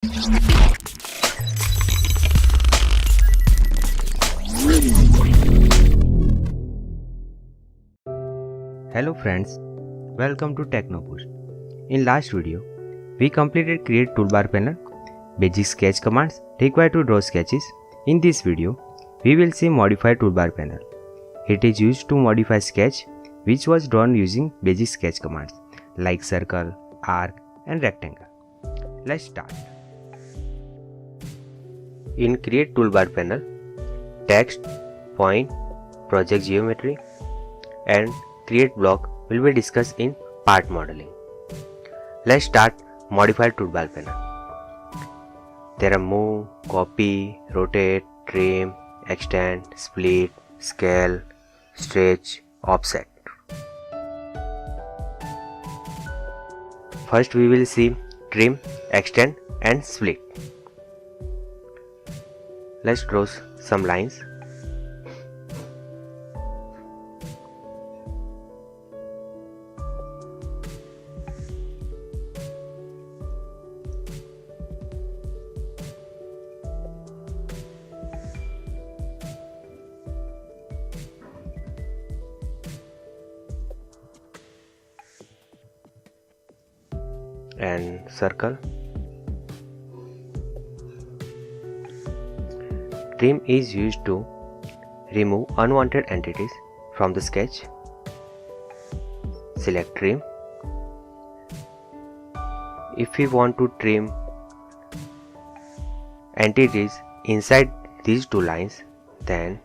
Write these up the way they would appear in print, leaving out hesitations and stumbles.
Hello friends, welcome to TechnoBoost. In last video, we completed create toolbar panel, basic sketch commands required to draw sketches. In this video, we will see modify toolbar panel. It is used to modify sketch which was drawn using basic sketch commands like circle, arc and rectangle. Let's start. In create toolbar panel, text, point, project geometry and create block will be discussed in part modeling. Let's start modify toolbar panel. There are move, copy, rotate, trim, extend, split, scale, stretch, offset. First we will see trim, extend and split. Let's draw some lines. And circle. Trim is used to remove unwanted entities from the sketch. Select trim. If we want to trim entities inside these two lines, then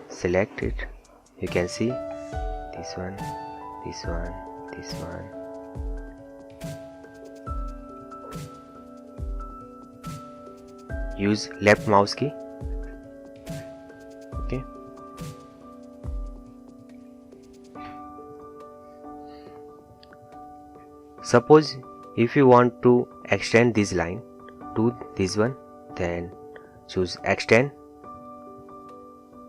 select it. You can see this one, this one, this one. Use left mouse key. Okay. Suppose if you want to extend this line to this one, then choose extend,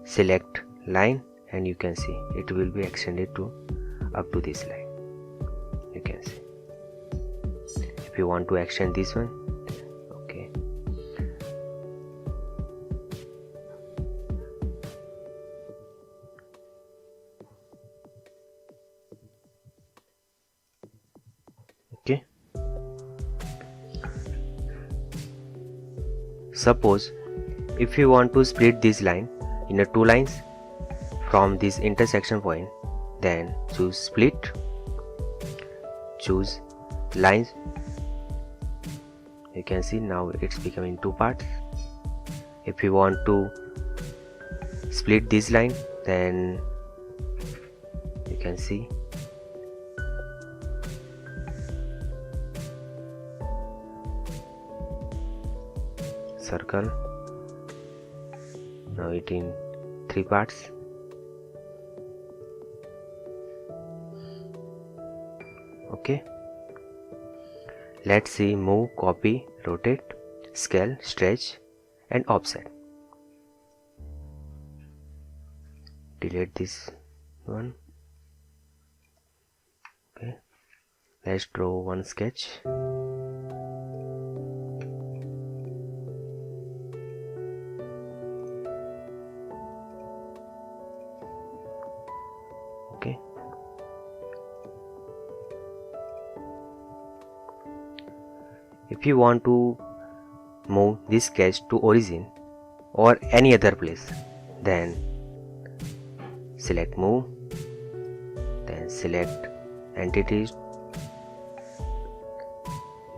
select line and you can see it will be extended to up to this line. You can see. If you want to extend this one, okay. Okay. Suppose if you want to split this line in two lines from this intersection point, then choose split, choose lines. You can see now it's becoming two parts. If you want to split this line, then you can see circle. Now it in three parts. Okay. Let's see move, copy, rotate, scale, stretch and offset. Delete this one. Okay. Let's draw one sketch. Okay. If you want to move this sketch to origin or any other place, then select move, then select entities,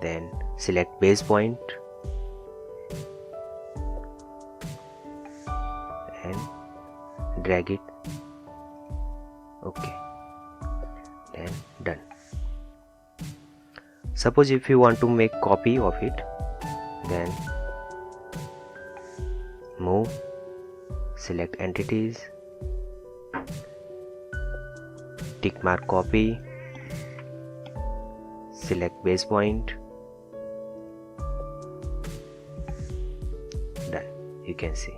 then select base point and drag it. Okay, then done. Suppose if you want to make copy of it, then move, select entities, tick mark copy, select base point, done. You can see.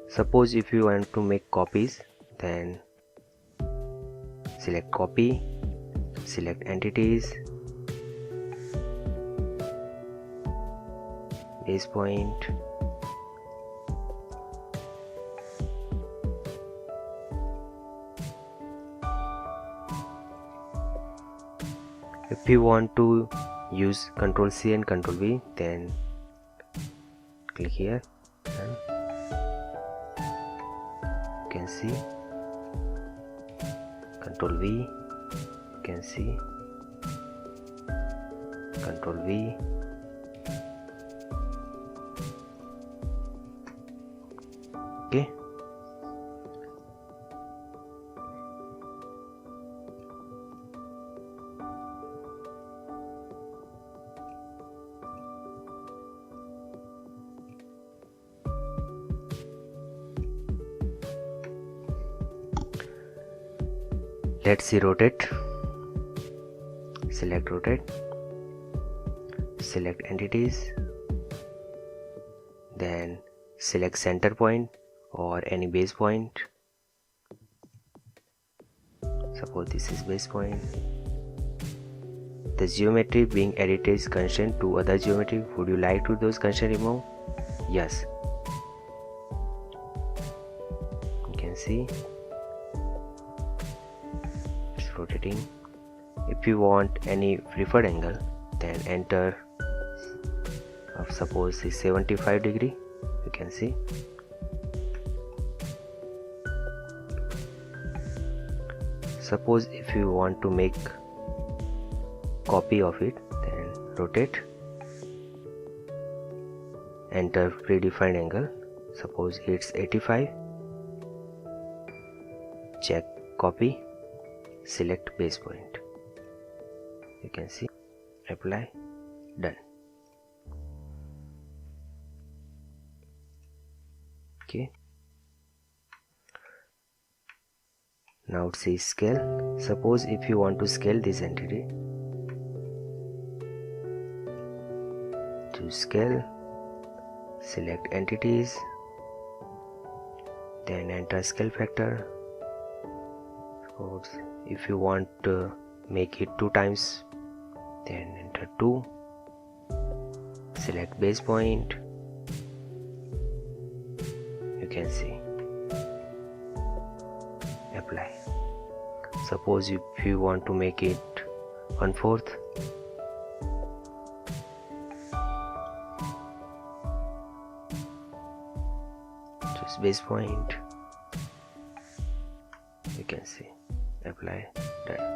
Suppose if you want to make copies, then select copy, select entities, base point, if you want to use Ctrl C and Ctrl V, then click here and you can see Ctrl V, you can see Ctrl V, okay. Let's see rotate. Select rotate, select entities, then select center point or any base point. Suppose this is base point. The geometry being edited is constrained to other geometry. Would you like to those constraints remove? Yes. You can see it's rotating. If you want any preferred angle, then enter of suppose is 75 degree. You can see. Suppose if you want to make copy of it, then rotate, enter predefined angle, suppose it's 85, check copy, select base point. You can see, apply, done. Okay. Now it says scale. Suppose if you want to scale this entity, to scale, select entities, then enter scale factor. Suppose if you want to make it 2 times, then enter 2, select base point. You can see, apply. Suppose if you want to make it 1/4, just base point. You can see, apply, done.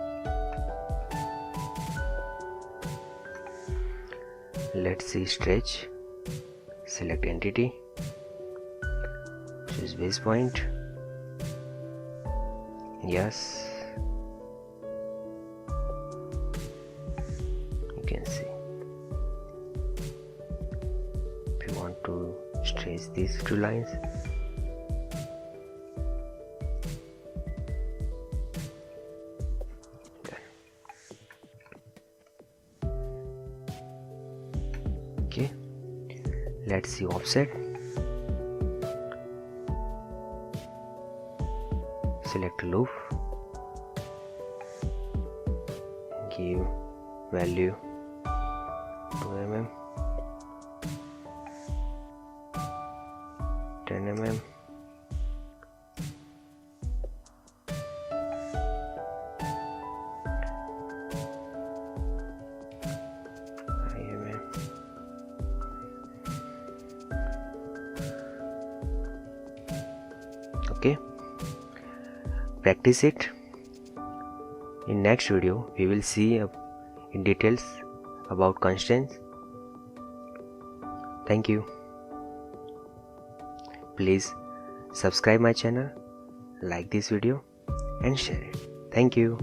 Let's see stretch, select entity, choose base point, yes, you can see. If you want to stretch these 2 lines, okay. Let's see offset, select loop, give value 2 mm, 10 mm, okay. Practice it. In next video we will see in details about constraints. Thank you. Please subscribe my channel, like this video and share it. Thank you.